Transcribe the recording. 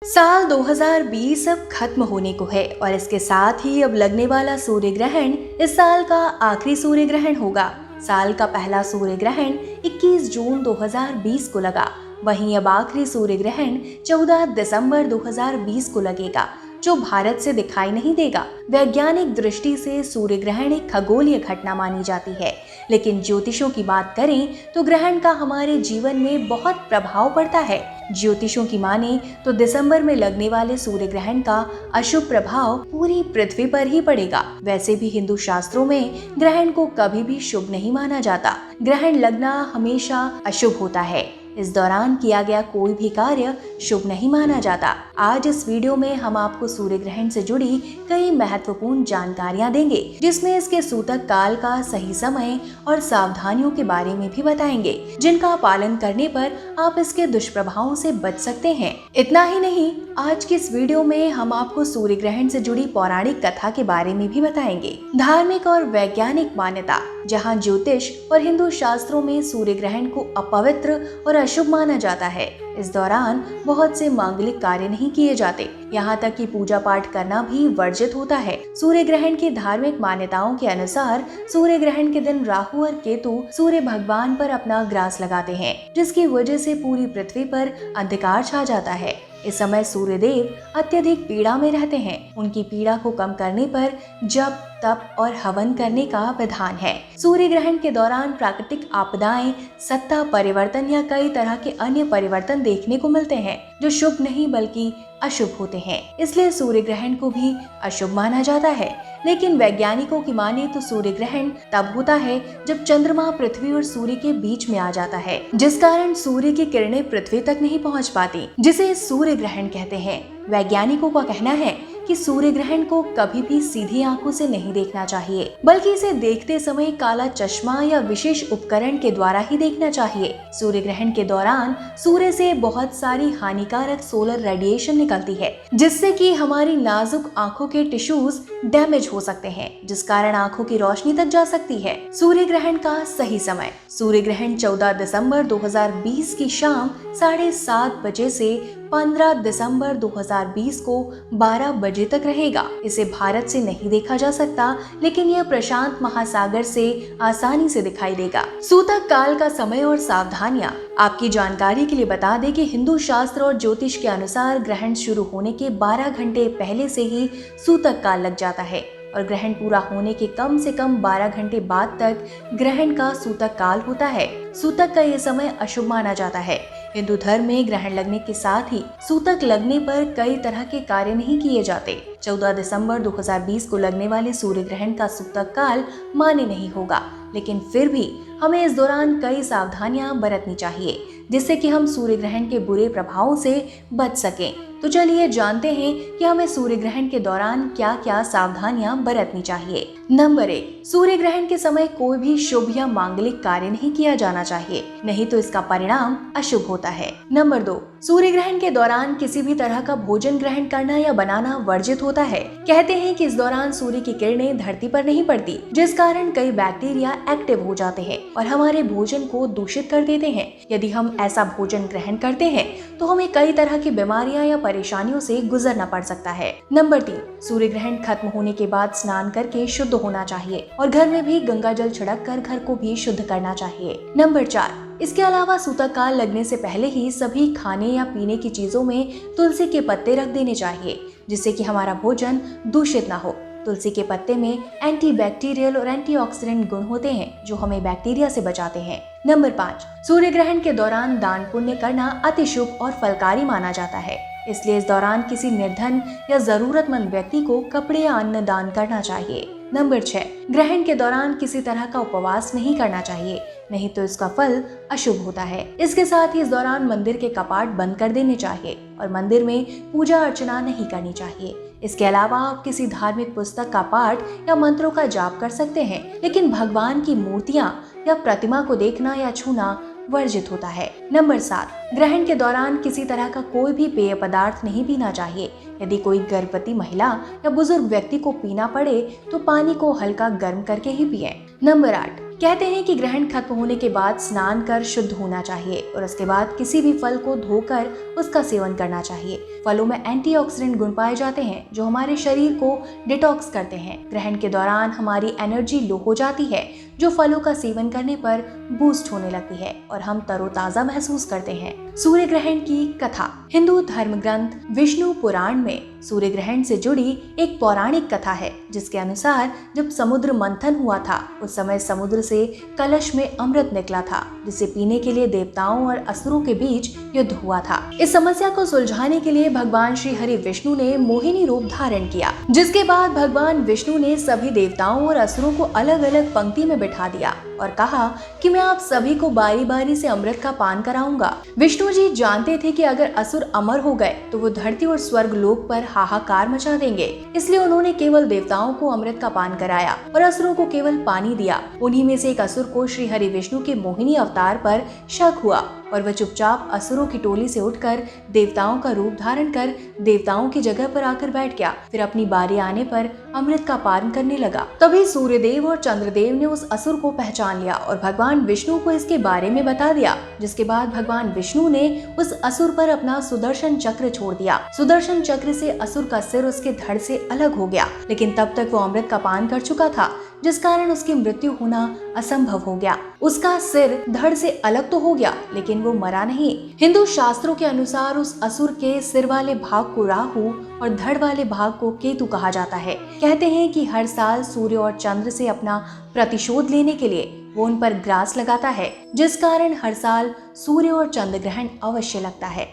साल 2020 अब खत्म होने को है और इसके साथ ही अब लगने वाला सूर्य ग्रहण इस साल का आखिरी सूर्य ग्रहण होगा। साल का पहला सूर्य ग्रहण 21 जून 2020 को लगा। वहीं अब आखिरी सूर्य ग्रहण 14 दिसंबर 2020 को लगेगा, जो भारत से दिखाई नहीं देगा। वैज्ञानिक दृष्टि से सूर्य ग्रहण एक खगोलीय घटना मानी जाती है, लेकिन ज्योतिषों की बात करें तो ग्रहण का हमारे जीवन में बहुत प्रभाव पड़ता है। ज्योतिषों की माने तो दिसंबर में लगने वाले सूर्य ग्रहण का अशुभ प्रभाव पूरी पृथ्वी पर ही पड़ेगा। वैसे भी हिंदू शास्त्रों में ग्रहण को कभी भी शुभ नहीं माना जाता। ग्रहण लगना हमेशा अशुभ होता है। इस दौरान किया गया कोई भी कार्य शुभ नहीं माना जाता। आज इस वीडियो में हम आपको सूर्य ग्रहण से जुड़ी कई महत्वपूर्ण जानकारियां देंगे, जिसमें इसके सूतक काल का सही समय और सावधानियों के बारे में भी बताएंगे, जिनका पालन करने पर आप इसके दुष्प्रभावों से बच सकते हैं। इतना ही नहीं, आज की इस वीडियो में हम आपको सूर्य ग्रहण से जुड़ी पौराणिक कथा के बारे में भी बताएंगे। धार्मिक और वैज्ञानिक मान्यता, जहाँ ज्योतिष और हिंदू शास्त्रों में सूर्य ग्रहण को अपवित्र और अशुभ माना जाता है। इस दौरान बहुत से मांगलिक कार्य नहीं किए जाते, यहाँ तक कि पूजा पाठ करना भी वर्जित होता है। सूर्य ग्रहण की धार्मिक मान्यताओं के अनुसार सूर्य ग्रहण के दिन राहु और केतु सूर्य भगवान पर अपना ग्रास लगाते हैं, जिसकी वजह से पूरी पृथ्वी पर अंधकार छा जाता है। इस समय सूर्य देव अत्यधिक पीड़ा में रहते हैं। उनकी पीड़ा को कम करने पर जप, तप और हवन करने का विधान है। सूर्य ग्रहण के दौरान प्राकृतिक आपदाएं, सत्ता परिवर्तन या कई तरह के अन्य परिवर्तन देखने को मिलते हैं, जो शुभ नहीं बल्कि अशुभ होते हैं। इसलिए सूर्य ग्रहण को भी अशुभ माना जाता है। लेकिन वैज्ञानिकों की माने तो सूर्य ग्रहण तब होता है जब चंद्रमा पृथ्वी और सूर्य के बीच में आ जाता है, जिस कारण सूर्य की किरणें पृथ्वी तक नहीं पहुंच पाती, जिसे सूर्य ग्रहण कहते हैं। वैज्ञानिकों का कहना है कि सूर्य ग्रहण को कभी भी सीधी आंखों से नहीं देखना चाहिए, बल्कि इसे देखते समय काला चश्मा या विशेष उपकरण के द्वारा ही देखना चाहिए। सूर्य ग्रहण के दौरान सूर्य से बहुत सारी हानिकारक सोलर रेडिएशन निकलती है, जिससे कि हमारी नाजुक आंखों के टिश्यूज डैमेज हो सकते हैं, जिस कारण आंखों की रोशनी तक जा सकती है। सूर्य ग्रहण का सही समय। सूर्य ग्रहण 14 दिसंबर 2020 की शाम 7:30 बजे से 15 दिसंबर 2020 को 12 बजे तक रहेगा। इसे भारत से नहीं देखा जा सकता, लेकिन यह प्रशांत महासागर से आसानी से दिखाई देगा। सूतक काल का समय और सावधानियां। आपकी जानकारी के लिए बता दें कि हिंदू शास्त्र और ज्योतिष के अनुसार ग्रहण शुरू होने के 12 घंटे पहले से ही सूतक काल लग जाता है और ग्रहण पूरा होने के कम से कम 12 घंटे बाद तक ग्रहण का सूतक काल होता है। सूतक का यह समय अशुभ माना जाता है। हिंदू धर्म में ग्रहण लगने के साथ ही सूतक लगने पर कई तरह के कार्य नहीं किए जाते। 14 दिसंबर 2020 को लगने वाले सूर्य ग्रहण का सूतक काल मान्य नहीं होगा, लेकिन फिर भी हमें इस दौरान कई सावधानियां बरतनी चाहिए, जिससे कि हम सूर्य ग्रहण के बुरे प्रभावों से बच सकें। तो चलिए जानते हैं कि हमें सूर्य ग्रहण के दौरान क्या क्या सावधानियां बरतनी चाहिए। नंबर 1, सूर्य ग्रहण के समय कोई भी शुभ या मांगलिक कार्य नहीं किया जाना चाहिए, नहीं तो इसका परिणाम अशुभ होता है। नंबर 2, सूर्य ग्रहण के दौरान किसी भी तरह का भोजन ग्रहण करना या बनाना वर्जित होता है। कहते हैं कि इस दौरान सूर्य की किरणें धरती पर नहीं पड़ती, जिस कारण कई बैक्टीरिया एक्टिव हो जाते हैं और हमारे भोजन को दूषित कर देते हैं। यदि हम ऐसा भोजन ग्रहण करते हैं तो हमें कई तरह की बीमारियां या परेशानियों से गुजरना पड़ सकता है। नंबर 3, सूर्य ग्रहण खत्म होने के बाद स्नान करके शुद्ध होना चाहिए और घर में भी गंगा जल छिड़क कर घर को भी शुद्ध करना चाहिए। नंबर 4, इसके अलावा सूतक काल लगने से पहले ही सभी खाने या पीने की चीजों में तुलसी के पत्ते रख देने चाहिए, जिससे कि हमारा भोजन दूषित ना हो। तुलसी के पत्ते में एंटीबैक्टीरियल और एंटीऑक्सीडेंट गुण होते हैं, जो हमें बैक्टीरिया से बचाते हैं। नंबर 5, सूर्य ग्रहण के दौरान दान पुण्य करना अति शुभ और फलकारी माना जाता है। इसलिए इस दौरान किसी निर्धन या जरूरतमंद व्यक्ति को कपड़े या अन्न दान करना चाहिए। नंबर 6, ग्रहण के दौरान किसी तरह का उपवास नहीं करना चाहिए, नहीं तो इसका फल अशुभ होता है। इसके साथ ही इस दौरान मंदिर के कपाट बंद कर देने चाहिए और मंदिर में पूजा अर्चना नहीं करनी चाहिए। इसके अलावा आप किसी धार्मिक पुस्तक का पाठ या मंत्रों का जाप कर सकते हैं, लेकिन भगवान की मूर्तियां या प्रतिमा को देखना या छूना वर्जित होता है। नंबर 7, ग्रहण के दौरान किसी तरह का कोई भी पेय पदार्थ नहीं पीना चाहिए। यदि कोई गर्भवती महिला या बुजुर्ग व्यक्ति को पीना पड़े तो पानी को हल्का गर्म करके ही पिएं। नंबर 8, कहते हैं कि ग्रहण खत्म होने के बाद स्नान कर शुद्ध होना चाहिए और उसके बाद किसी भी फल को धोकर उसका सेवन करना चाहिए। फलों में एंटीऑक्सीडेंट गुण पाए जाते हैं जो हमारे शरीर को डिटॉक्स करते हैं। ग्रहण के दौरान हमारी एनर्जी लो हो जाती है जो फलों का सेवन करने पर बूस्ट होने लगती है और हम तरोताजा महसूस करते हैं। सूर्य ग्रहण की कथा। हिंदू धर्म ग्रंथ विष्णु पुराण में सूर्य ग्रहण से जुड़ी एक पौराणिक कथा है जिसके अनुसार जब समुद्र मंथन हुआ था उस समय समुद्र से कलश में अमृत निकला था जिसे पीने के लिए देवताओं और असुरों के बीच युद्ध हुआ था। इस समस्या को सुलझाने के लिए भगवान श्री हरि विष्णु ने मोहिनी रूप धारण किया, जिसके बाद भगवान विष्णु ने सभी देवताओं और असुरों को अलग अलग पंक्ति में बिठा दिया और कहा कि मैं आप सभी को बारी बारी से अमृत का पान कराऊंगा। विष्णु जी जानते थे कि अगर असुर अमर हो गए तो वो धरती और स्वर्ग लोक पर हाहाकार मचा देंगे, इसलिए उन्होंने केवल देवताओं को अमृत का पान कराया और असुरों को केवल पानी दिया। उन्हीं में से एक असुर को श्री हरि विष्णु के मोहिनी अवतार पर शक हुआ और वह चुपचाप असुरों की टोली से उठकर देवताओं का रूप धारण कर देवताओं की जगह पर आकर बैठ गया। फिर अपनी बारी आने पर अमृत का पान करने लगा। तभी सूर्यदेव और चंद्रदेव ने उस असुर को पहचान लिया और भगवान विष्णु को इसके बारे में बता दिया, जिसके बाद भगवान विष्णु ने उस असुर पर अपना सुदर्शन चक्र छोड़ दिया। सुदर्शन चक्र से असुर का सिर उसके धड़ से अलग हो गया, लेकिन तब तक वो अमृत का पान कर चुका था जिस कारण उसकी मृत्यु होना असंभव हो गया। उसका सिर धड़ से अलग तो हो गया लेकिन वो मरा नहीं। हिंदू शास्त्रों के अनुसार उस असुर के सिर वाले भाग को राहु और धड़ वाले भाग को केतु कहा जाता है। कहते हैं कि हर साल सूर्य और चंद्र से अपना प्रतिशोध लेने के लिए वो उन पर ग्रास लगाता है, जिस कारण हर साल सूर्य और चंद्र ग्रहण अवश्य लगता है।